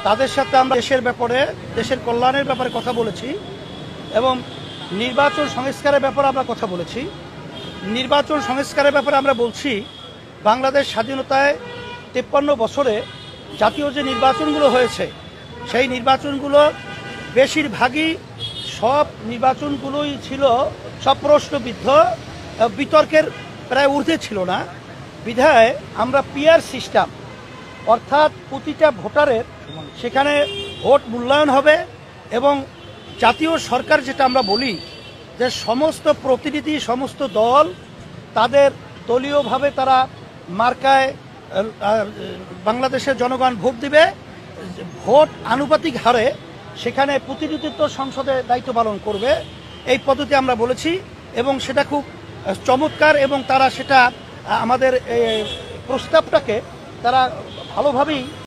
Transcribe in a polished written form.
তাদের সাথে আমরা দেশের ব্যাপারে, দেশের কল্যাণের ব্যাপারে কথা বলেছি এবং নির্বাচন সংস্কারের ব্যাপারে আমরা কথা বলেছি। নির্বাচন সংস্কারের ব্যাপারে আমরা বলছি, বাংলাদেশ স্বাধীনতায় 53 বছরে জাতীয় যে নির্বাচনগুলো হয়েছে, সেই নির্বাচনগুলো বেশিরভাগই সব নির্বাচনগুলোই ছিল সব প্রশ্নবিদ্ধ, বিতর্কের প্রায় ঊর্ধ্বে ছিল না। বিধায় আমরা পিয়ার সিস্টেম, অর্থাৎ প্রতিটা ভোটারের সেখানে ভোট মূল্যায়ন হবে এবং জাতীয় সরকার, যেটা আমরা বলি যে সমস্ত প্রতিনিধি, সমস্ত দল তাদের দলীয়ভাবে তারা মার্কায় বাংলাদেশের জনগণ ভোট দিবে, ভোট আনুপাতিক হারে সেখানে প্রতিনিধিত্ব সংসদে দায়িত্ব পালন করবে। এই পদ্ধতি আমরা বলেছি এবং সেটা খুব চমৎকার এবং তারা সেটা আমাদের প্রস্তাবটাকে তারা ভালোভাবেই